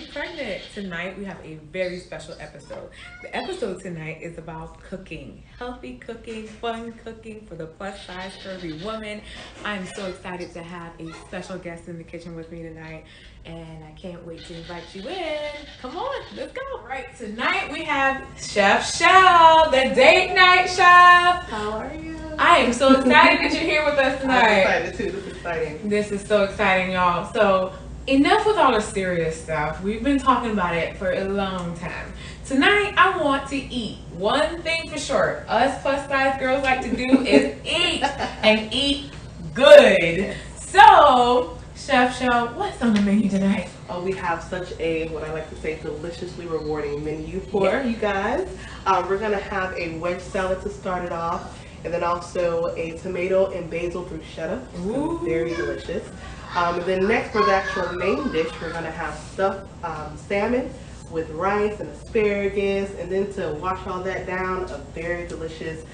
getting pregnant. Tonight we have a very special episode. The episode tonight is about cooking. Healthy cooking, fun cooking for the plus size curvy woman. I'm so excited to have a special guest in the kitchen with me tonight. And I can't wait to invite you in. Come on, let's go. All right, tonight we have Chef Shell, the date night chef. How are you? I am so excited that you're here with us tonight. I'm excited too. This is exciting. This is so exciting, y'all. So, enough with all the serious stuff. We've been talking about it for a long time. Tonight, I want to eat. One thing for sure, us plus size girls like to do is eat and eat good. So, Chef Shell, what's on the menu tonight? Oh, we have such a, what I like to say, deliciously rewarding menu for you guys. We're going to have a wedge salad to start it off, and then also a tomato and basil bruschetta. So very delicious. And then next for the actual main dish, we're going to have stuffed salmon with rice and asparagus, and then to wash all that down, a very delicious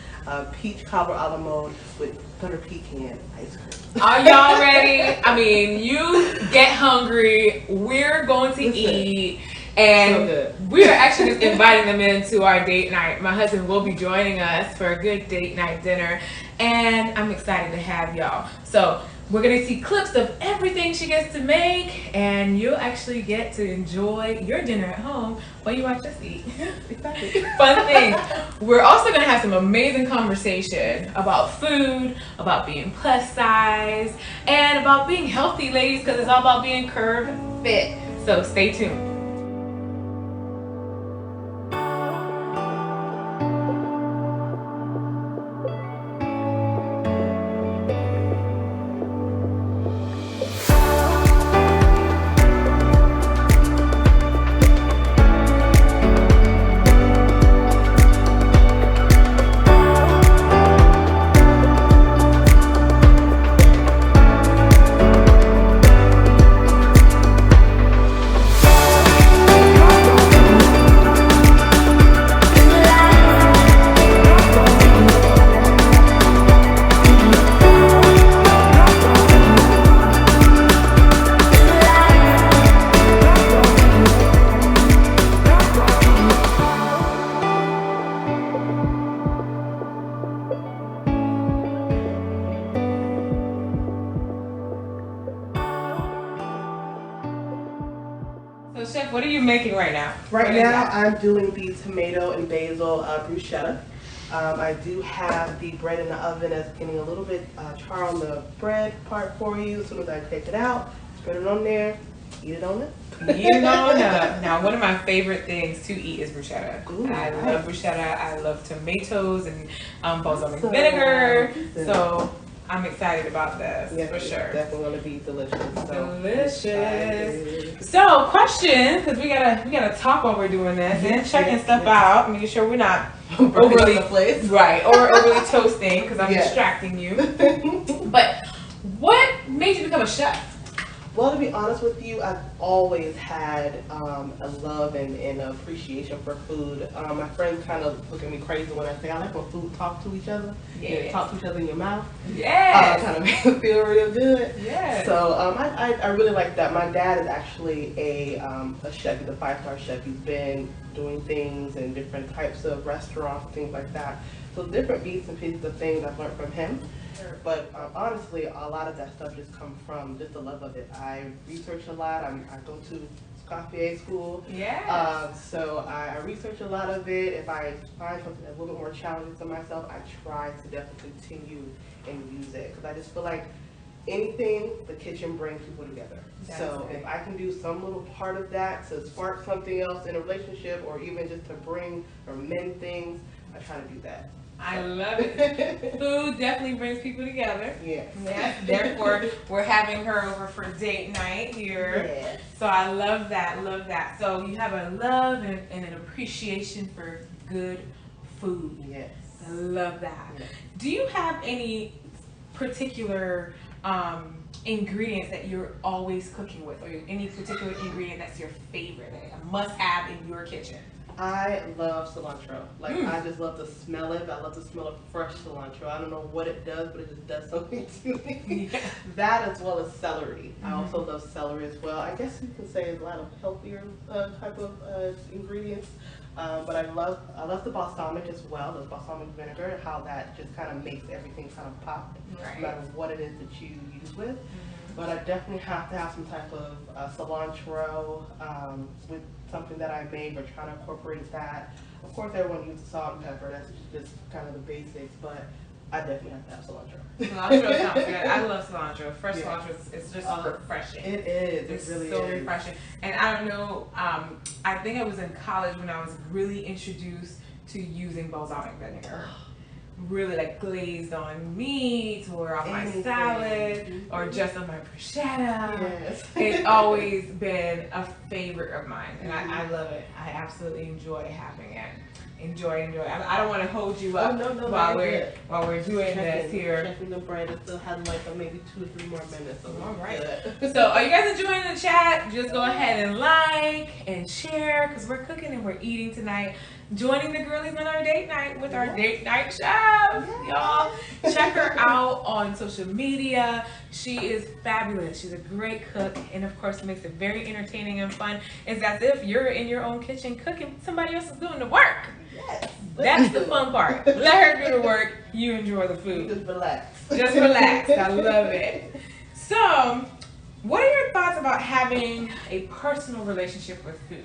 peach cobbler a la mode with butter pecan ice cream. Are y'all ready? I mean, you get hungry, we're going to eat, and So we are actually just inviting them into our date night. My husband will be joining us for a good date night dinner, and I'm excited to have y'all. So we're going to see clips of everything she gets to make, and you'll actually get to enjoy your dinner at home while you watch us eat. Exactly. Fun things. We're also going to have some amazing conversation about food, about being plus size, and about being healthy, ladies, because it's all about being curved fit. So stay tuned. So, Chef, what are you making right now? Right now, I'm doing the tomato and basil bruschetta. I do have the bread in the oven that's getting a little bit char on the bread part for you. As soon as I take it out, spread it on there, eat it on it. Eat it on up. Now, one of my favorite things to eat is bruschetta. Ooh, I nice. love bruschetta. I love tomatoes and balsamic vinegar. So I'm excited about this Yes, for it's sure. definitely going to be delicious. So Delicious. So, question, because we gotta talk while we're doing this and checking stuff out, making sure we're not overly the place. right or overly toasting because I'm Yes. distracting you. But what made you become a chef? Well, to be honest with you, I've always had a love and appreciation for food. My friends kind of look at me crazy when I say I like when food talk to each other. Yes. They talk to each other in your mouth. Yes. Kind of makes me feel real good. Yes. So I really like that. My dad is actually a chef. He's a 5-star chef. He's been doing things in different types of restaurants, things like that. So different bits and pieces of things I've learned from him. But honestly, a lot of that stuff just comes from just the love of it. I research a lot. I go to Coffee school. Yeah. So I research a lot of it. If I find something a little bit more challenging to myself, I try to definitely continue and use it. Because I just feel like anything, the kitchen brings people together. So if I can do some little part of that to spark something else in a relationship or even just to bring or mend things, I try to do that. I love it. Food definitely brings people together. Yes. Yes. Therefore, we're having her over for date night here. Yes. So I love that. Love that. So you have a love and an appreciation for good food. Yes. I love that. Yes. Do you have any particular ingredients that you're always cooking with, or any particular ingredient that's your favorite, like a must-have in your kitchen? I love cilantro. Like, I just love to smell it. I love to smell of fresh cilantro. I don't know what it does, but it just does something to me. Yeah. That as well as celery. I also love celery as well. I guess you can say it's a lot of healthier type of ingredients. But I love the balsamic as well, the balsamic vinegar, how that just kind of makes everything kind of pop, no matter what it is that you use with. But I definitely have to have some type of cilantro with something that I make, or trying to incorporate that. Of course, everyone uses salt and pepper. That's just kind of the basics, but I definitely have to have cilantro. Cilantro sounds good. I love cilantro. Fresh cilantro, it's just refreshing. It is. It's really so is. refreshing. And I don't know, I think I was in college when I was really introduced to using balsamic vinegar. Really like glazed on meat or on my salad or just on my bruschetta. Yes. It's always been a favorite of mine, and I love it. I absolutely enjoy having it. Enjoy. I don't want to hold you up while we're doing this here. Checking the bread. It still has like maybe 2 or 3 more minutes. So all right. So are you guys enjoying the chat? Just go ahead and like and share, because we're cooking and we're eating tonight. Joining the girlies on our date night with our date night chef, y'all. Check her out on social media. She is fabulous. She's a great cook, and of course makes it very entertaining and fun. It's as if you're in your own kitchen cooking, somebody else is doing the work. Yes. That's the fun part. Let her do the work, you enjoy the food. Just relax. Just relax. I love it. So, what are your thoughts about having a personal relationship with food?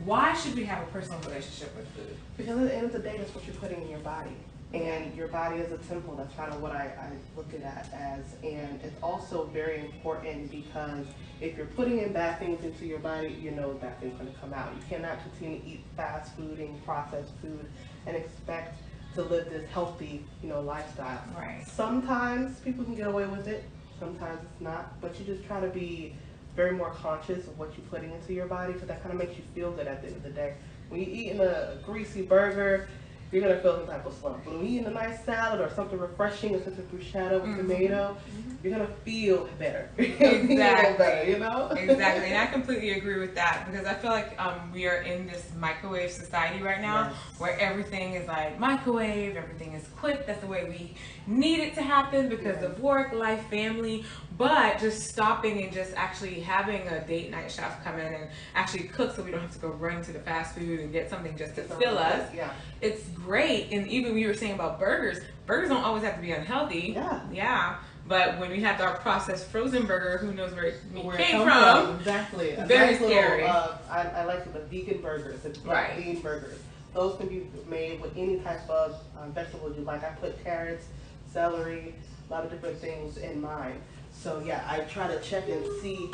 Why should we have a personal relationship with food? Because at the end of the day, that's what you're putting in your body. And your body is a temple. That's kind of what I look at it as. And it's also very important, because if you're putting in bad things into your body, you know bad things are going to come out. You cannot continue to eat fast food and processed food and expect to live this healthy, lifestyle. Right. Sometimes people can get away with it. Sometimes it's not. But you just try to be very more conscious of what you're putting into your body, because that kind of makes you feel good at the end of the day. When you're eating a greasy burger, you're going to feel some type of slump. But when you're eating a nice salad or something refreshing, such as bruschetta with tomato, you're going to feel better. Exactly. Better, Exactly. And I completely agree with that, because I feel like we are in this microwave society right now, where everything is like microwave, everything is quick. That's the way we need it to happen because of work, life, family. But just stopping and just actually having a date night chef come in and actually cook, so we don't have to go run to the fast food and get something just to fill us. Yeah. It's great. And even we were saying about burgers don't always have to be unhealthy. Yeah. But when we have our processed frozen burger, who knows where it came from? Exactly. Very scary. I like the vegan burgers, the bean burgers. Those can be made with any type of vegetable you like. I put carrots, celery, a lot of different things in mine. So yeah, I try to check and see,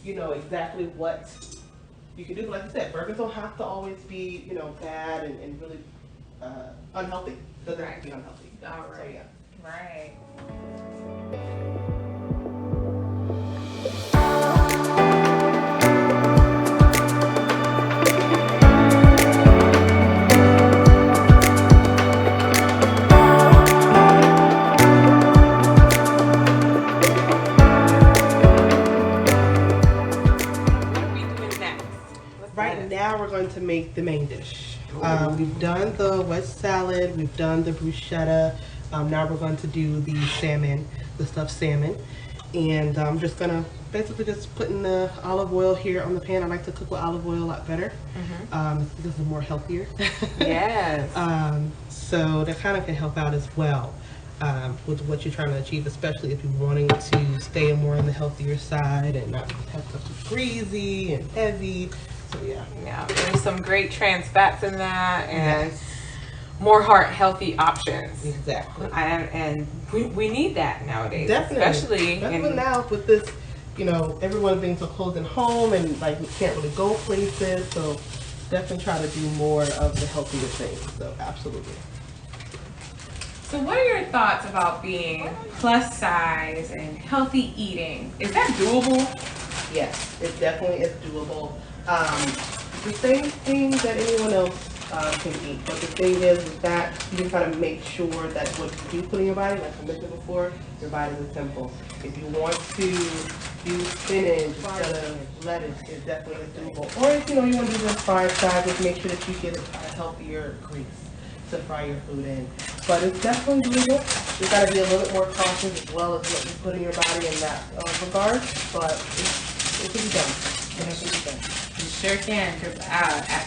exactly what you can do. But like I said, burgers don't have to always be, bad and really unhealthy. It doesn't have to be unhealthy. All right. So, yeah. Right. Now we're going to make the main dish. We've done the wedge salad, we've done the bruschetta. Now we're going to do the salmon, the stuffed salmon. And I'm just going to basically just put in the olive oil here on the pan. I like to cook with olive oil a lot better. This is more healthier. Yes. So that kind of can help out as well with what you're trying to achieve, especially if you're wanting to stay more on the healthier side and not have stuff too greasy and heavy. So yeah, there's some great trans fats in that, and more heart healthy options. Exactly. And we need that nowadays. Definitely. Especially now with this, everyone being so close in home and like we can't really go places. So definitely try to do more of the healthier things. So absolutely. So what are your thoughts about being plus size and healthy eating? Is that doable? Yes, it definitely is doable. The same thing that anyone else can eat, but the thing is that you can kind of make sure that what you do put in your body, like I mentioned before, your body is a temple. If you want to do spinach instead of lettuce is definitely doable. Or if you want to do the fried side, just make sure that you get a healthier grease to fry your food in. But it's definitely doable. You got to be a little bit more cautious as well as what you put in your body in that regard. But it can be done. It can be done. You sure can, because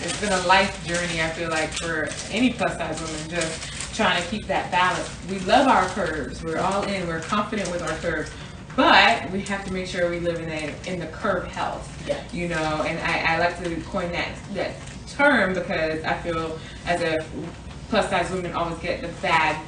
it's been a life journey, I feel like, for any plus size woman, just trying to keep that balance. We love our curves. We're all in. We're confident with our curves. But we have to make sure we live in the curve health. Yeah. And I like to coin that term because I feel as a plus size woman always get the bad,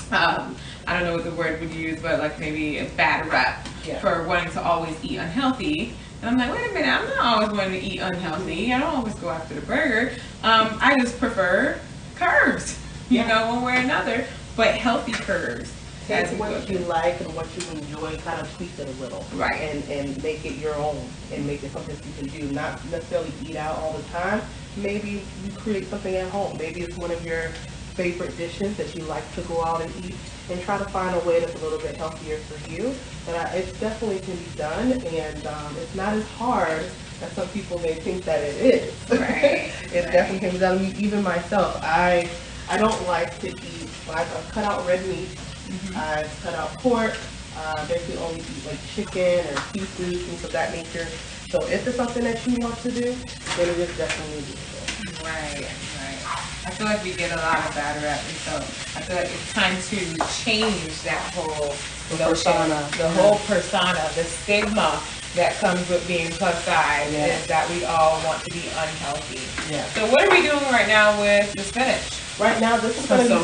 I don't know what the word would use, but like maybe a bad rep for wanting to always eat unhealthy. And I'm like, wait a minute, I'm not always wanting to eat unhealthy. I don't always go after the burger. I just prefer curves, one way or another, but healthy curves. Take what you like and what you enjoy, kind of tweak it a little. Right. And make it your own and make it something you can do. Not necessarily eat out all the time. Maybe you create something at home. Maybe it's one of your favorite dishes that you like to go out and eat, and try to find a way that's a little bit healthier for you. But it definitely can be done, and it's not as hard as some people may think that it is. Right. It definitely can be done. I mean, even myself, I don't like to eat. I've cut out red meat. I've cut out pork. Basically only eat like chicken or seafood, things of that nature. So if it's something that you want to do, then it is definitely doable. Right. I feel like we get a lot of bad rep, and so I feel like it's time to change that whole persona. The whole persona, the stigma that comes with being plus size is that we all want to be unhealthy. Yeah. So what are we doing right now with the spinach? Right now, this is going to be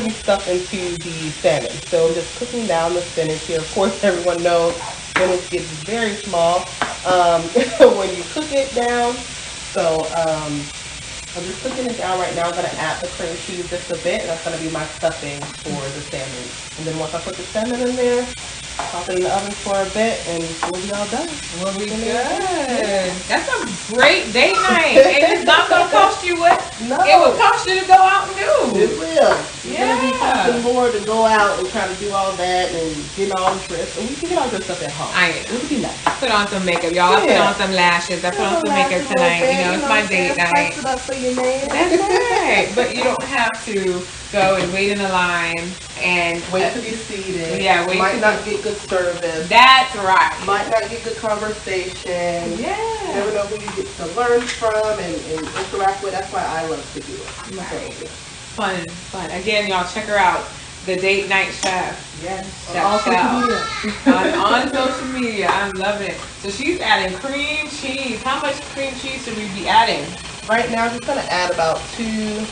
stuffed into the salmon. So I'm just cooking down the spinach here. Of course, everyone knows spinach gets very small when you cook it down. So I'm just cooking it down right now. I'm going to add the cream cheese just a bit, and that's going to be my stuffing for the salmon. And then once I put the salmon in there, pop it in the oven for a bit, and we'll be all done. We'll be good. That's a great date night. And it's not going to cost you what it would cost you to go out and do. It will. It's going to be costing more to go out and try to do all that and get all dressed. And we can get all dressed up at home. It would be nice. Put on some makeup, y'all. I put on some lashes. I put on some makeup tonight. It's my date night. That's right. But you don't have to go and wait in the line and wait to be seated. Yeah, wait. Might not get good service. That's right. Might not get good conversation. Yeah. You never know who you get to learn from and interact with. That's why I love to do it. Right. Fun. Again, y'all check her out. The Date Night Chef. Yes. On social media. I'm loving it. So she's adding cream cheese. How much cream cheese should we be adding? Right now, I'm just going to add about 2.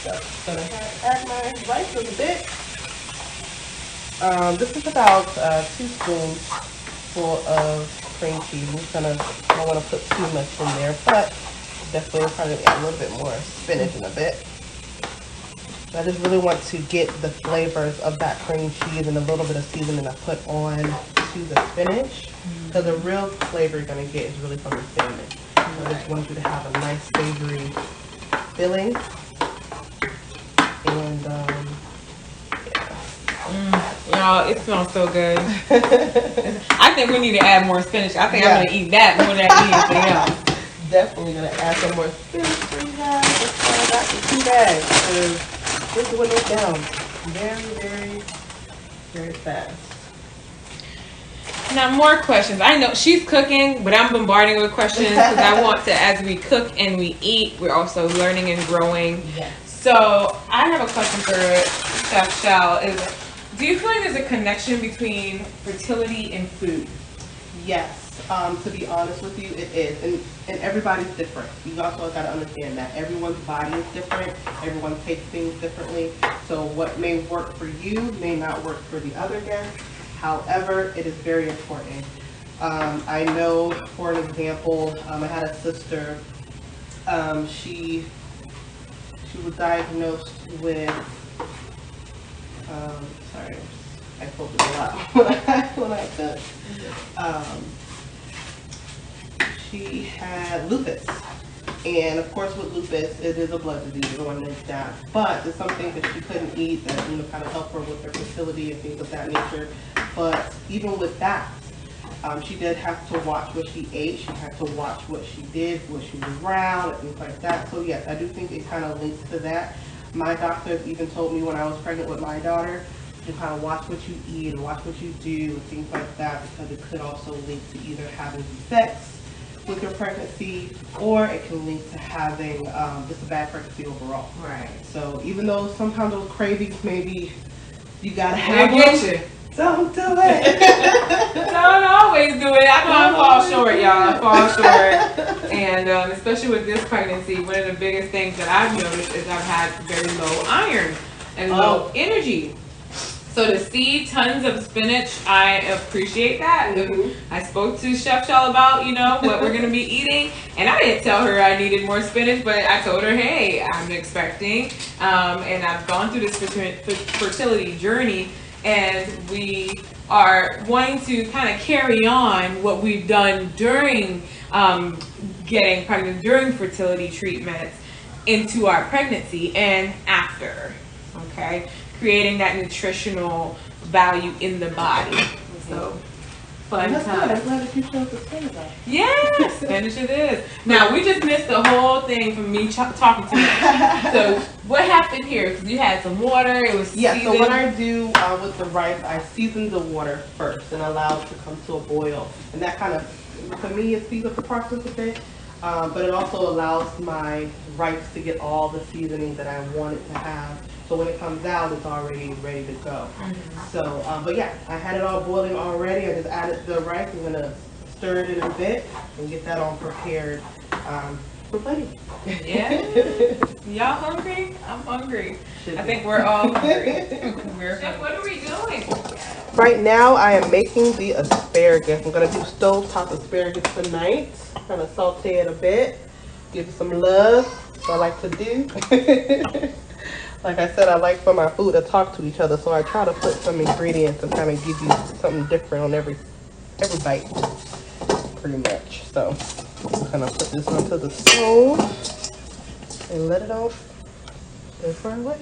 I'm going to add my rice a bit. This is about 2 spoons full of cream cheese. I'm just going to, I don't want to put too much in there, but definitely probably add a little bit more spinach in a bit. I just really want to get the flavors of that cream cheese and a little bit of seasoning I put on to the spinach. Because the real flavor you're going to get is really from the salmon. So I just want you to have a nice savory filling. And, Y'all, it smells so good. I think we need to add more spinach. I think I'm going to eat that more than anything else. Definitely going to add some more spinach for you guys. That's why I got the 2 bags. We're doing it down very, very, very fast. Now, more questions. I know she's cooking, but I'm bombarding with questions because I want to, as we cook and we eat, we're also learning and growing. Yes. So I have a question for Chef Shell. Do you feel like there's a connection between fertility and food? Yes. To be honest with you, it is. And everybody's different. You also got to understand that everyone's body is different. Everyone takes things differently. So what may work for you may not work for the other guest. However, it is very important. I know, for an example, I had a sister. She was diagnosed with, sorry, I focus a lot when I cook. She had lupus, And of course with lupus, it is a blood disease, everyone knows that. But it's something that she couldn't eat that, kind of helped her with her fertility and things of that nature. But even with that, she did have to watch what she ate. She had to watch what she did, what she was around, and things like that. So yes, I do think it kind of links to that. My doctors even told me when I was pregnant with my daughter, to kind of watch what you eat and watch what you do and things like that, because it could also link to either having sex with your pregnancy, or it can link to having just a bad pregnancy overall. Right. So even though sometimes those cravings, maybe you gotta have them, don't do it. Don't always do it. I know I fall short, y'all. I fall short. And especially with this pregnancy, one of the biggest things that I've noticed is I've had very low iron and low energy. So to see tons of spinach, I appreciate that. I spoke to Chef Shell about, what we're going to be eating. And I didn't tell her I needed more spinach, but I told her, hey, I'm expecting. And I've gone through this fertility journey. And we are wanting to kind of carry on what we've done during getting pregnant, during fertility treatments, into our pregnancy and after. Okay? Creating that nutritional value in the body. So, fun time. I'm glad that you chose the spinach. Yeah, spinach it is. Now, we just missed the whole thing from me talking too much. So, what happened here? Because you had some water, it was seasoned. So what I do with the rice, I season the water first and allow it to come to a boil. And that kind of, for me, it speeds up the process a bit. But it also allows my rice to get all the seasoning that I want it to have. So when it comes out, it's already ready to go. So, but yeah, I had it all boiling already. I just added the rice. I'm gonna stir it in a bit and get that all prepared for plating. Yeah. Y'all hungry? I'm hungry. I think we're all hungry. Chef, what are we doing? Right now, I am making the asparagus. I'm gonna do stovetop asparagus tonight. Kind of saute it a bit, give it some love. What I like to do. Like I said, I like for my food to talk to each other, so I try to put some ingredients and kind of give you something different on every bite, pretty much. So I'm gonna put this onto the stove and let it off go far away.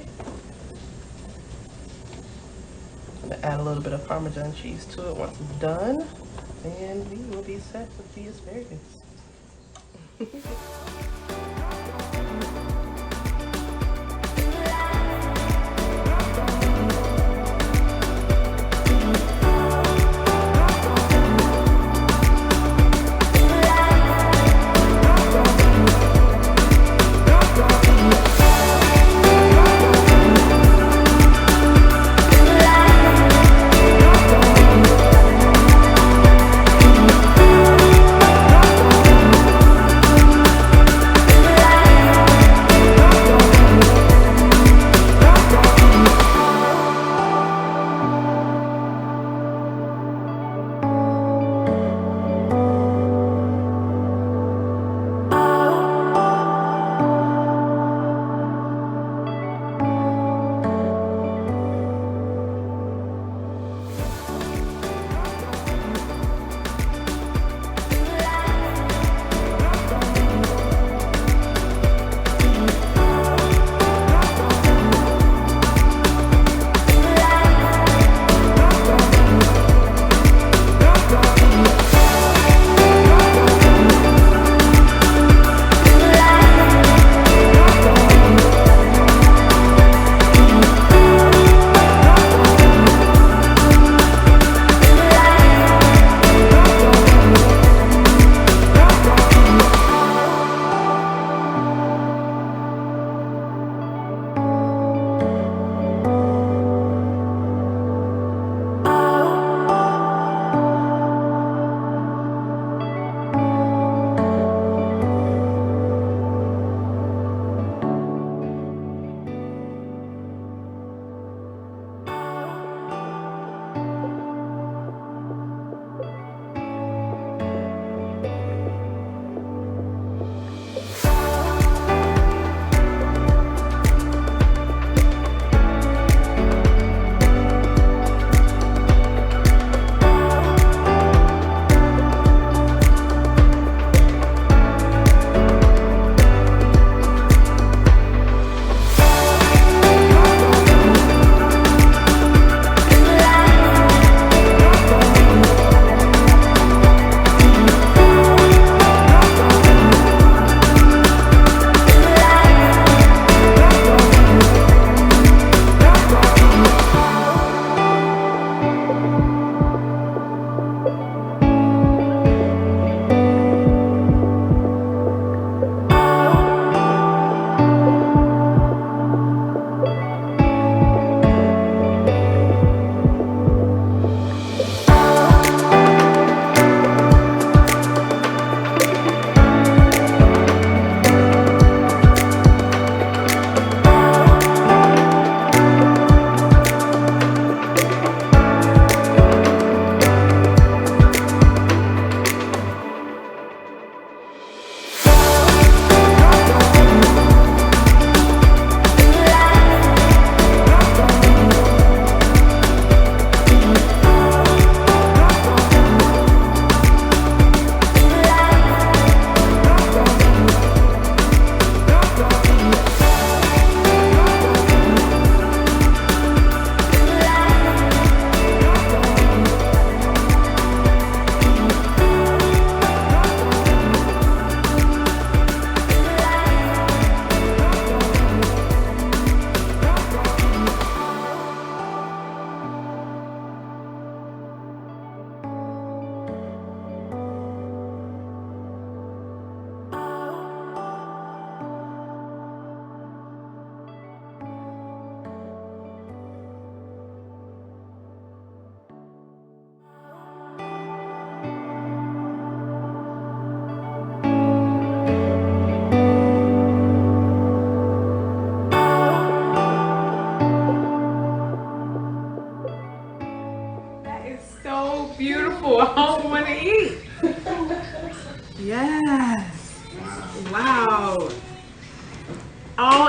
I'm gonna add a little bit of Parmesan cheese to it once it's done, and we will be set with the asparagus.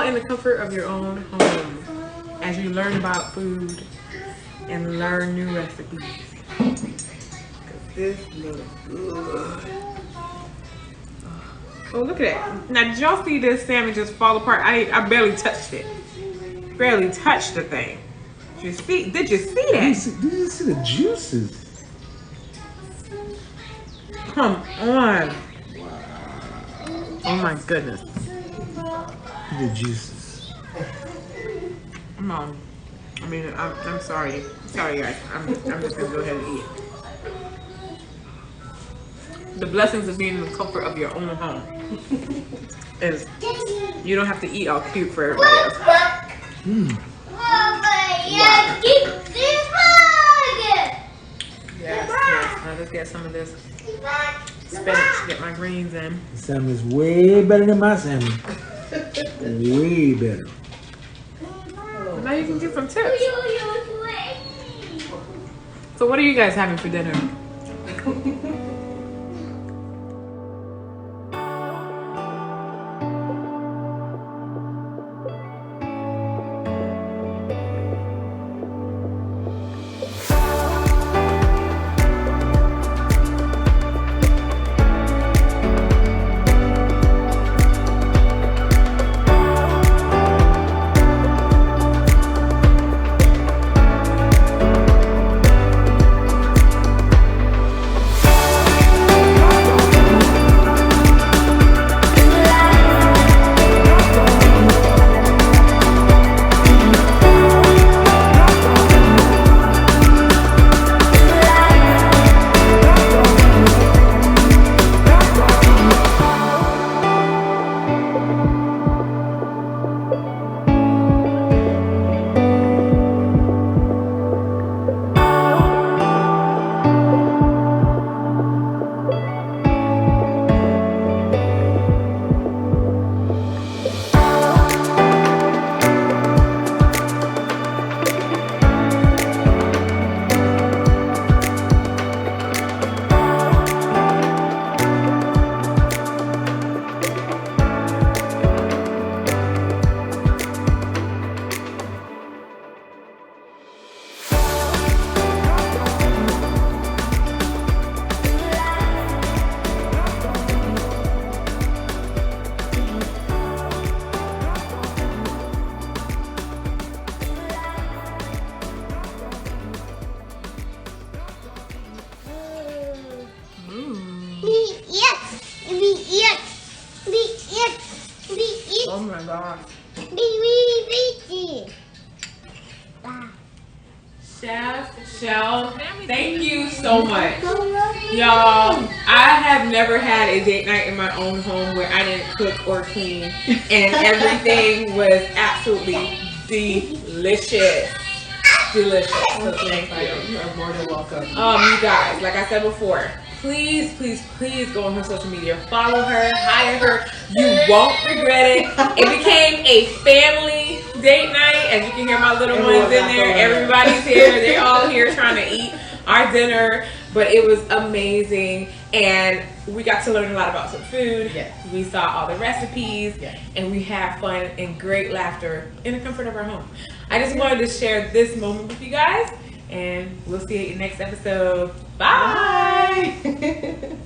in the comfort of your own home as you learn about food and learn new recipes. This looks good. Oh, look at that. Now, did y'all see this salmon just fall apart? I barely touched it. Barely touched the thing. Did you see that? Did you see the juices? Come on. Oh my goodness. The juices. Come on. I'm sorry. Sorry, guys. I'm just gonna go ahead and eat. The blessings of being in the comfort of your own home is you don't have to eat all cute for everybody else. Wow. Yes. Now let's get some of this spinach to get my greens in. The salmon is way better than my salmon. Way better. Well, now you can get some tips. So what are you guys having for dinner? Oh my gosh. Chef Shell, thank you so much. Y'all, I have never had a date night in my own home where I didn't cook or clean and everything was absolutely delicious. Delicious. So thank you. You are more than welcome. You guys, like I said before, please go on her social media. Follow her, hire her. You won't regret it. It became a family date night. As you can hear my little ones in there. Everybody's here. They're all here trying to eat our dinner. But it was amazing. And we got to learn a lot about some food. Yes. We saw all the recipes. Yes. And we had fun and great laughter in the comfort of our home. I just wanted to share this moment with you guys. And we'll see you in the next episode. Bye. Bye.